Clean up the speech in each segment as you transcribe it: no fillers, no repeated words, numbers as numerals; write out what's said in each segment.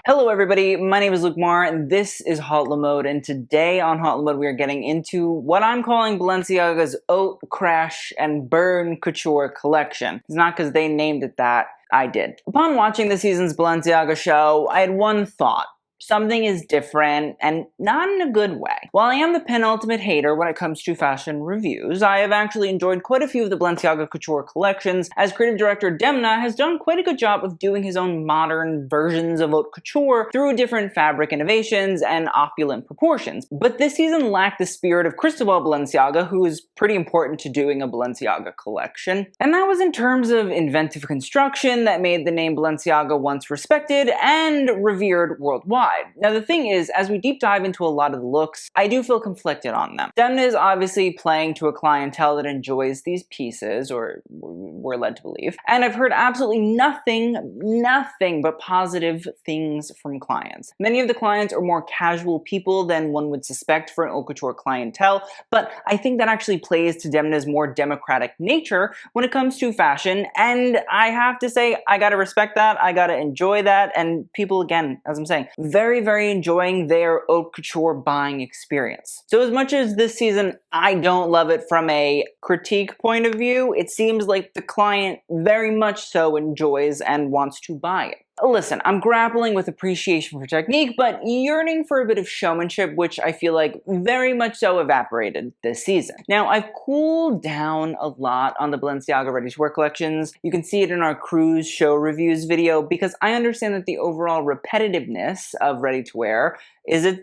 Hello everybody, my name is Luke Mar and this is HauteLeMode, and today on HauteLeMode we are getting into what I'm calling Balenciaga's Haute Crash and Burn Couture collection. It's not because they named it that, I did. Upon watching this season's Balenciaga show, I had one thought. Something is different, and not in a good way. While I am the penultimate hater when it comes to fashion reviews, I have actually enjoyed quite a few of the Balenciaga Couture collections, as creative director Demna has done quite a good job of doing his own modern versions of haute couture through different fabric innovations and opulent proportions. But this season lacked the spirit of Cristobal Balenciaga, who is pretty important to doing a Balenciaga collection. And that was in terms of inventive construction that made the name Balenciaga once respected and revered worldwide. Now the thing is, as we deep dive into a lot of the looks, I do feel conflicted on them. Demna is obviously playing to a clientele that enjoys these pieces, or we're led to believe, and I've heard absolutely nothing but positive things from clients. Many of the clients are more casual people than one would suspect for an haute couture clientele, but I think that actually plays to Demna's more democratic nature when it comes to fashion, and I have to say, I gotta respect that, I gotta enjoy that, and people, again, as I'm saying, very enjoying their haute couture buying experience. So as much as this season I don't love it from a critique point of view, it seems like the client very much so enjoys and wants to buy it. Listen, I'm grappling with appreciation for technique, but yearning for a bit of showmanship, which I feel like very much so evaporated this season. Now, I've cooled down a lot on the Balenciaga ready-to-wear collections. You can see it in our cruise show reviews video, because I understand that the overall repetitiveness of ready-to-wear is a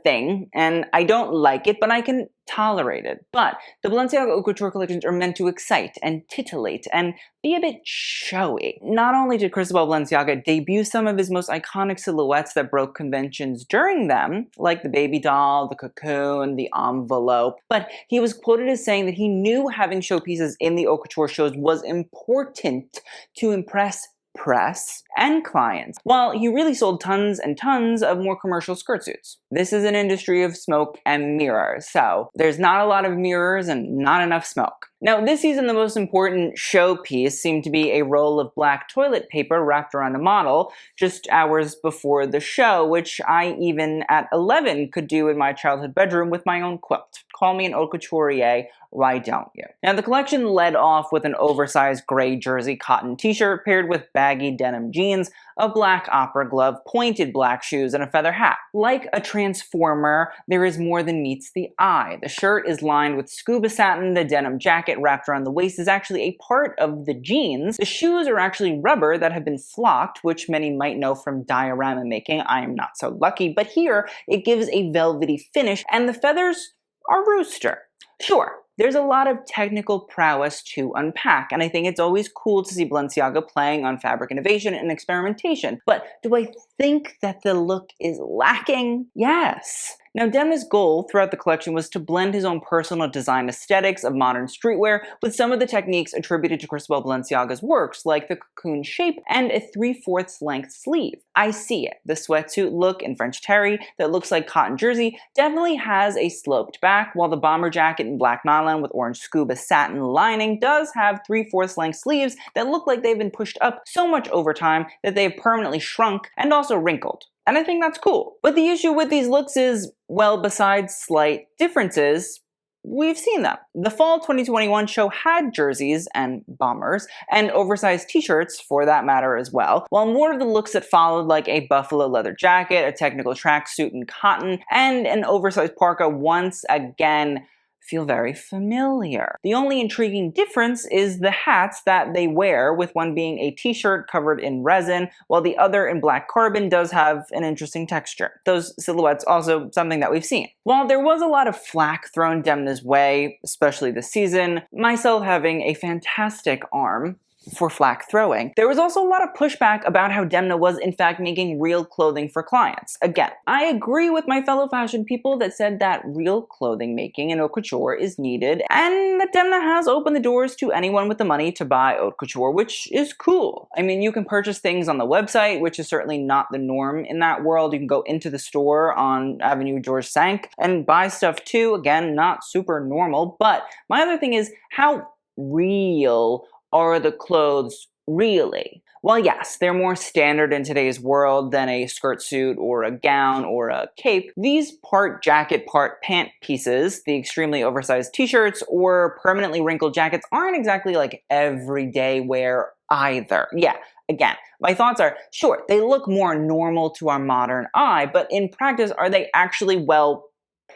thing, and I don't like it, but I can tolerate it. But the Balenciaga haute couture collections are meant to excite and titillate and be a bit showy. Not only did Cristobal Balenciaga debut some of his most iconic silhouettes that broke conventions during them, like the baby doll, the cocoon, the envelope, but he was quoted as saying that he knew having showpieces in the haute couture shows was important to impress press and clients, while he really sold tons and tons of more commercial skirt suits. This is an industry of smoke and mirrors, so there's not a lot of mirrors and not enough smoke. Now, this season, the most important showpiece seemed to be a roll of black toilet paper wrapped around a model just hours before the show, which I even at 11 could do in my childhood bedroom with my own quilt. Call me an haute couturier, why don't you? Now, the collection led off with an oversized gray jersey cotton t-shirt paired with baggy denim jeans, a black opera glove, pointed black shoes, and a feather hat. Like a transformer, there is more than meets the eye. The shirt is lined with scuba satin, the denim jacket wrapped around the waist is actually a part of the jeans. The shoes are actually rubber that have been flocked, which many might know from diorama making. I am not so lucky, but here it gives a velvety finish, and the feathers are rooster. Sure, there's a lot of technical prowess to unpack, and I think it's always cool to see Balenciaga playing on fabric innovation and experimentation. But do I think that the look is lacking? Yes. Now, Demna's goal throughout the collection was to blend his own personal design aesthetics of modern streetwear with some of the techniques attributed to Cristobal Balenciaga's works, like the cocoon shape and a 3/4 length sleeve. I see it. The sweatsuit look in French terry that looks like cotton jersey definitely has a sloped back, while the bomber jacket in black nylon with orange scuba satin lining does have 3/4 length sleeves that look like they've been pushed up so much over time that they've permanently shrunk and also wrinkled. And I think that's cool. But the issue with these looks is, well, besides slight differences, we've seen them. The fall 2021 show had jerseys and bombers, and oversized t-shirts for that matter as well, while more of the looks that followed, like a buffalo leather jacket, a technical tracksuit in cotton, and an oversized parka, once again feel very familiar. The only intriguing difference is the hats that they wear, with one being a t-shirt covered in resin, while the other in black carbon does have an interesting texture. Those silhouettes also something that we've seen. While there was a lot of flack thrown Demna's way, especially this season, myself having a fantastic arm for flack throwing, there was also a lot of pushback about how Demna was in fact making real clothing for clients. Again, I agree with my fellow fashion people that said that real clothing making in haute couture is needed, and that Demna has opened the doors to anyone with the money to buy haute couture, which is cool. I mean, you can purchase things on the website, which is certainly not the norm in that world. You can go into the store on Avenue Georges V and buy stuff too. Again, not super normal, but my other thing is, how real are the clothes really. While yes, they're more standard in today's world than a skirt suit or a gown or a cape, these part jacket, part pant pieces, the extremely oversized t-shirts or permanently wrinkled jackets, aren't exactly like everyday wear either. Yeah, again, my thoughts are, sure, they look more normal to our modern eye, but in practice, are they actually, well,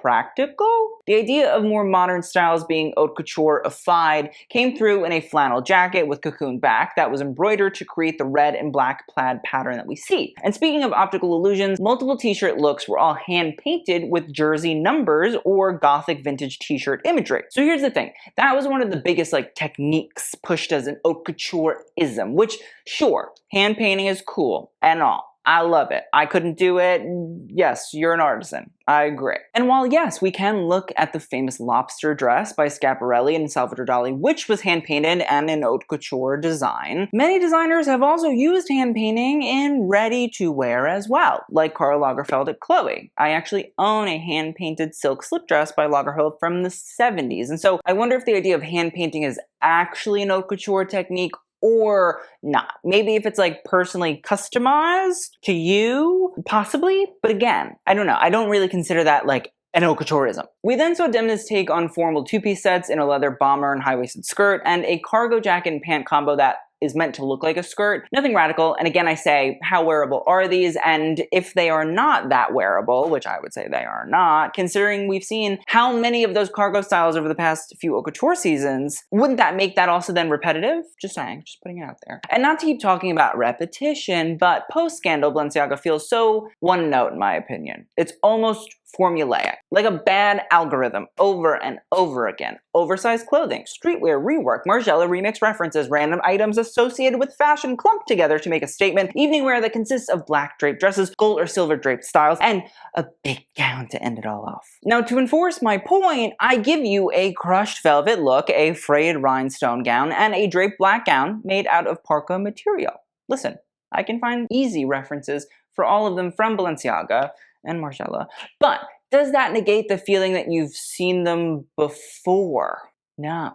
practical? The idea of more modern styles being haute couture-ified came through in a flannel jacket with cocoon back that was embroidered to create the red and black plaid pattern that we see. And speaking of optical illusions, multiple t-shirt looks were all hand-painted with jersey numbers or gothic vintage t-shirt imagery. So here's the thing, that was one of the biggest techniques pushed as an haute couture-ism, which sure, hand painting is cool and all. I love it. I couldn't do it. Yes, you're an artisan. I agree. And while yes, we can look at the famous lobster dress by Schiaparelli and Salvador Dali, which was hand-painted and an haute couture design, many designers have also used hand painting in ready-to-wear as well, like Karl Lagerfeld at Chloe. I actually own a hand-painted silk slip dress by Lagerfeld from the 70s, and so I wonder if the idea of hand painting is actually an haute couture technique or not. Maybe if it's personally customized to you, possibly. But again, I don't know. I don't really consider that an haute coutureism. We then saw Demna's take on formal two-piece sets in a leather bomber and high-waisted skirt and a cargo jacket and pant combo that is meant to look like a skirt. Nothing radical, and again I say, how wearable are these? And if they are not that wearable, which I would say they are not, considering we've seen how many of those cargo styles over the past few haute couture seasons, wouldn't that make that also then repetitive? Just saying, just putting it out there. And not to keep talking about repetition, but post-scandal, Balenciaga feels so one note in my opinion. It's almost formulaic, like a bad algorithm over and over again. Oversized clothing, streetwear rework, Margiela remix references, random items associated with fashion clumped together to make a statement, evening wear that consists of black draped dresses, gold or silver draped styles, and a big gown to end it all off. Now to enforce my point, I give you a crushed velvet look, a frayed rhinestone gown, and a draped black gown made out of parka material. Listen, I can find easy references for all of them from Balenciaga and Margiela. But does that negate the feeling that you've seen them before? No.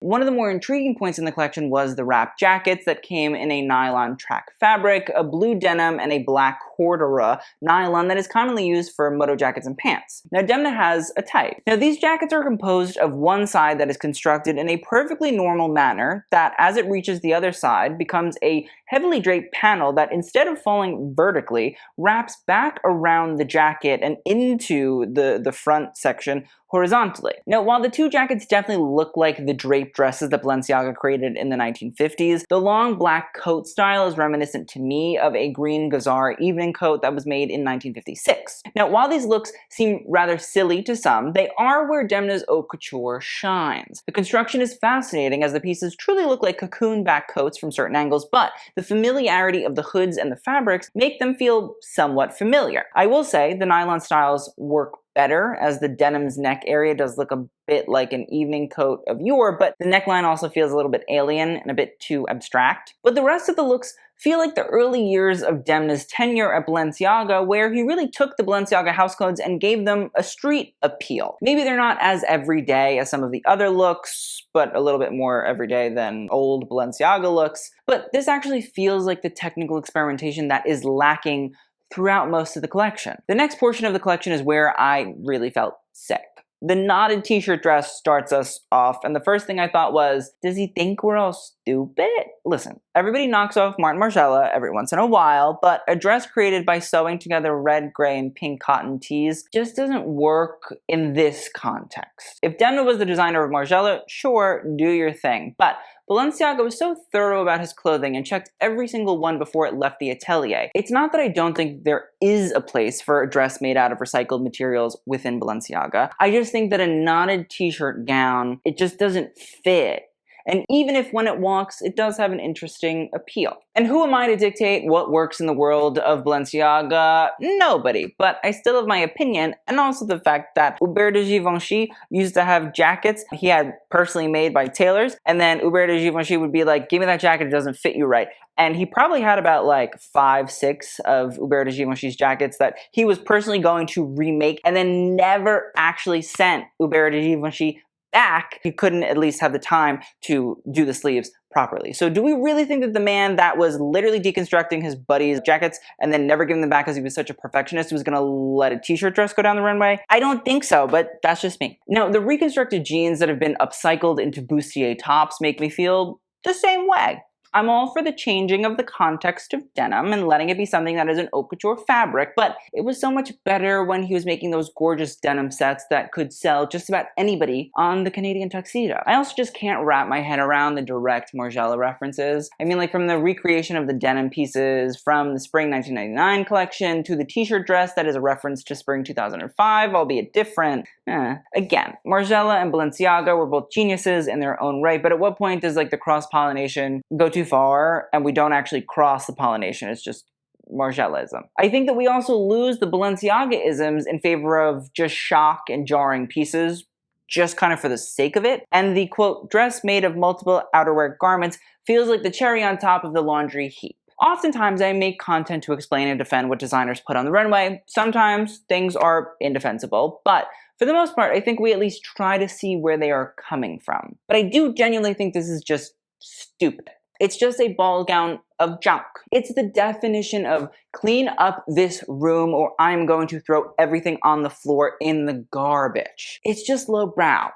One of the more intriguing points in the collection was the wrap jackets that came in a nylon track fabric, a blue denim, and a black cordura nylon that is commonly used for moto jackets and pants. Now Demna has a type. Now these jackets are composed of one side that is constructed in a perfectly normal manner that as it reaches the other side becomes a heavily draped panel that instead of falling vertically wraps back around the jacket and into the front section horizontally. Now, while the two jackets definitely look like the draped dresses that Balenciaga created in the 1950s, the long black coat style is reminiscent to me of a green Gazar evening coat that was made in 1956. Now, while these looks seem rather silly to some, they are where Demna's haute couture shines. The construction is fascinating as the pieces truly look like cocoon back coats from certain angles, but the familiarity of the hoods and the fabrics make them feel somewhat familiar. I will say the nylon styles work better as the denim's neck area does look a bit like an evening coat of yore, but the neckline also feels a little bit alien and a bit too abstract. But the rest of the looks feel like the early years of Demna's tenure at Balenciaga, where he really took the Balenciaga house codes and gave them a street appeal. Maybe they're not as everyday as some of the other looks, but a little bit more everyday than old Balenciaga looks. But this actually feels like the technical experimentation that is lacking throughout most of the collection. The next portion of the collection is where I really felt sick. The knotted t-shirt dress starts us off, and the first thing I thought was, does he think we're all stupid? Listen, everybody knocks off Martin Margiela every once in a while, but a dress created by sewing together red, gray, and pink cotton tees just doesn't work in this context. If Demna was the designer of Margiela, sure, do your thing, but Balenciaga was so thorough about his clothing and checked every single one before it left the atelier. It's not that I don't think there is a place for a dress made out of recycled materials within Balenciaga. I just think that a knotted t-shirt gown, it just doesn't fit. And even if when it walks, it does have an interesting appeal. And who am I to dictate what works in the world of Balenciaga? Nobody. But I still have my opinion, and also the fact that Hubert de Givenchy used to have jackets he had personally made by tailors, and then Hubert de Givenchy would be like, give me that jacket, it doesn't fit you right. And he probably had about 5, 6 of Hubert de Givenchy's jackets that he was personally going to remake, and then never actually sent Hubert de Givenchy back. He couldn't at least have the time to do the sleeves properly. So do we really think that the man that was literally deconstructing his buddy's jackets and then never giving them back because he was such a perfectionist was gonna let a t-shirt dress go down the runway? I don't think so, but that's just me. Now, the reconstructed jeans that have been upcycled into bustier tops make me feel the same way. I'm all for the changing of the context of denim and letting it be something that is an haute couture fabric, but it was so much better when he was making those gorgeous denim sets that could sell just about anybody on the Canadian tuxedo. I also just can't wrap my head around the direct Margiela references. I mean, like from the recreation of the denim pieces from the spring 1999 collection to the t-shirt dress that is a reference to spring 2005, albeit different. Again, Margiela and Balenciaga were both geniuses in their own right, but at what point does like the cross-pollination go too far and we don't actually cross the pollination? It's just Margiela-ism. I think that we also lose the Balenciaga-isms in favor of just shock and jarring pieces, just kind of for the sake of it. And the quote, dress made of multiple outerwear garments feels like the cherry on top of the laundry heap. Oftentimes, I make content to explain and defend what designers put on the runway. Sometimes things are indefensible, but for the most part, I think we at least try to see where they are coming from. But I do genuinely think this is just stupid. It's just a ball gown of junk. It's the definition of clean up this room or I'm going to throw everything on the floor in the garbage. It's just lowbrow.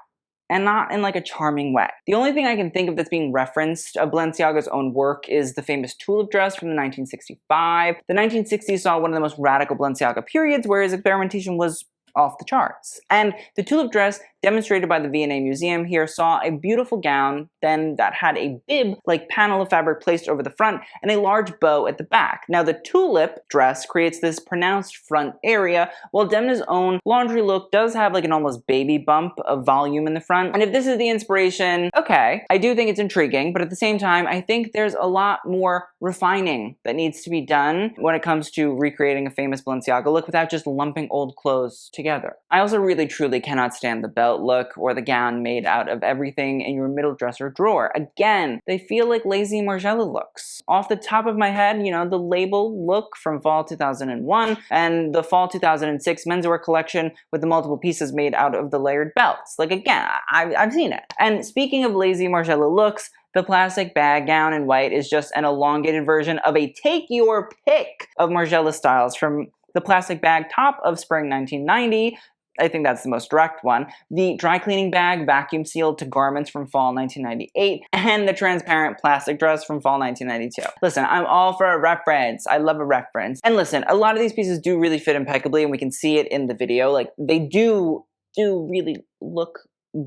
And not in like a charming way. The only thing I can think of that's being referenced of Balenciaga's own work is the famous tulip dress from 1965. The 1960s saw one of the most radical Balenciaga periods where his experimentation was off the charts. And the tulip dress, demonstrated by the V&A Museum here, saw a beautiful gown then that had a bib-like panel of fabric placed over the front and a large bow at the back. Now the tulip dress creates this pronounced front area, while Demna's own laundry look does have like an almost baby bump of volume in the front. And if this is the inspiration, okay, I do think it's intriguing, but at the same time, I think there's a lot more refining that needs to be done when it comes to recreating a famous Balenciaga look without just lumping old clothes together. I also really truly cannot stand the belt look or the gown made out of everything in your middle dresser drawer. Again, they feel like lazy Margiela looks. Off the top of my head, you know, the label look from fall 2001 and the fall 2006 menswear collection with the multiple pieces made out of the layered belts. Like again, I've seen it. And speaking of lazy Margiela looks, the plastic bag gown in white is just an elongated version of a take your pick of Margiela styles from the plastic bag top of spring 1990. I think that's the most direct one. The dry cleaning bag vacuum sealed to garments from fall 1998, and the transparent plastic dress from fall 1992. Listen, I'm all for a reference. I love a reference. And listen, a lot of these pieces do really fit impeccably, and we can see it in the video. Like, they do really look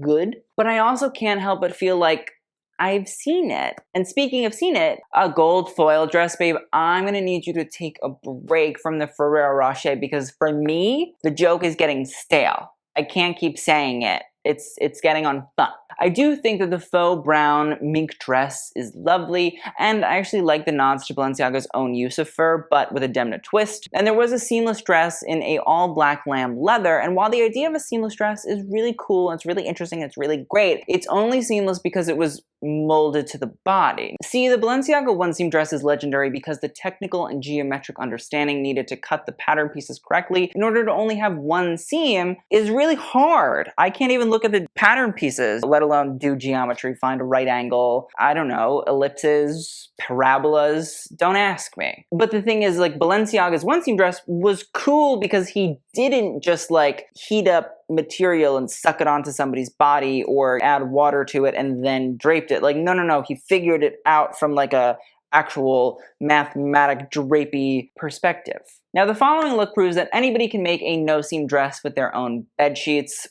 good. But I also can't help but feel like I've seen it. And speaking of seen it, a gold foil dress, babe, I'm gonna need you to take a break from the Ferrero Rocher because for me, the joke is getting stale. I can't keep saying it. It's getting on fun. I do think that the faux brown mink dress is lovely, and I actually like the nods to Balenciaga's own use of fur, but with a Demna twist. And there was a seamless dress in a all-black lamb leather, and while the idea of a seamless dress is really cool, and it's really interesting, and it's really great, it's only seamless because it was molded to the body. See, the Balenciaga one-seam dress is legendary because the technical and geometric understanding needed to cut the pattern pieces correctly in order to only have one seam is really hard. I can't even look at the pattern pieces, let alone do geometry, find a right angle, I don't know, ellipses, parabolas, don't ask me. But the thing is, like, Balenciaga's one-seam dress was cool because he didn't just like heat up material and suck it onto somebody's body or add water to it and then draped it. Like, no, he figured it out from like a actual mathematic drapey perspective. Now, the following look proves that anybody can make a no-seam dress with their own bed sheets.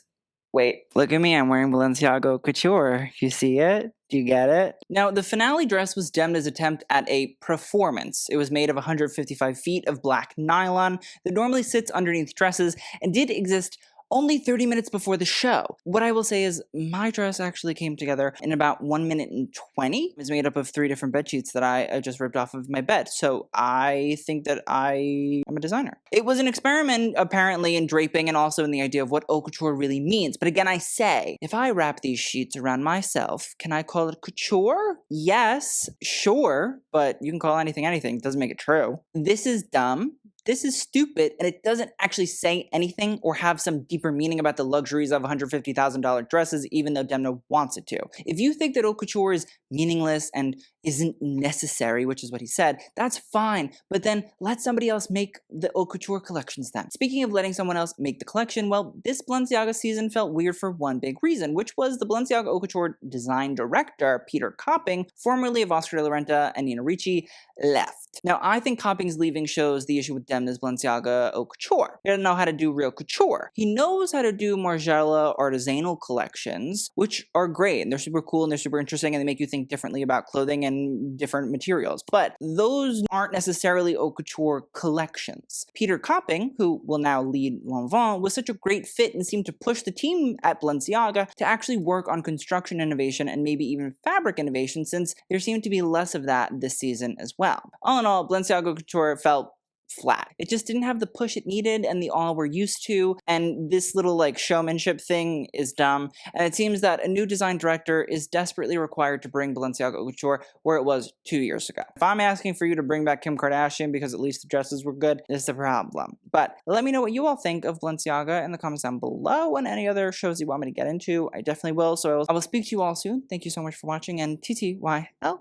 Wait, look at me, I'm wearing Balenciaga Haute Couture. You see it? Do you get it? Now, the finale dress was Demna's attempt at a performance. It was made of 155 feet of black nylon that normally sits underneath dresses and did exist only 30 minutes before the show. What I will say is my dress actually came together in about 1 minute and 20. It was made up of 3 different bed sheets that I just ripped off of my bed. So I think that I am a designer. It was an experiment apparently in draping and also in the idea of what haute couture really means. But again, I say, if I wrap these sheets around myself, can I call it couture? Yes, sure, but you can call anything anything. It doesn't make it true. This is dumb. This is stupid, and it doesn't actually say anything or have some deeper meaning about the luxuries of $150,000 dresses, even though Demna wants it to. If you think that haute couture is meaningless and isn't necessary, which is what he said, that's fine, but then let somebody else make the haute couture collections then. Speaking of letting someone else make the collection, well, this Balenciaga season felt weird for one big reason, which was the Balenciaga haute couture design director, Peter Copping, formerly of Oscar de la Renta and Nina Ricci, left. Now, I think Copping's leaving shows the issue with Demna's Balenciaga haute couture. He doesn't know how to do real couture. He knows how to do Margiela artisanal collections, which are great, and they're super cool and they're super interesting, and they make you think differently about clothing and different materials. But those aren't necessarily haute couture collections. Peter Copping, who will now lead Lanvin, was such a great fit and seemed to push the team at Balenciaga to actually work on construction innovation and maybe even fabric innovation, since there seemed to be less of that this season as well. All in all, Balenciaga couture felt flat. It just didn't have the push it needed and the awe we're used to, and this little like showmanship thing is dumb, and it seems that a new design director is desperately required to bring Balenciaga couture where it was 2 years ago. If I'm asking for you to bring back Kim Kardashian because at least the dresses were good, this is a problem. But let me know what you all think of Balenciaga in the comments down below, and any other shows you want me to get into, I definitely will, so I will speak to you all soon. Thank you so much for watching, and TTYL.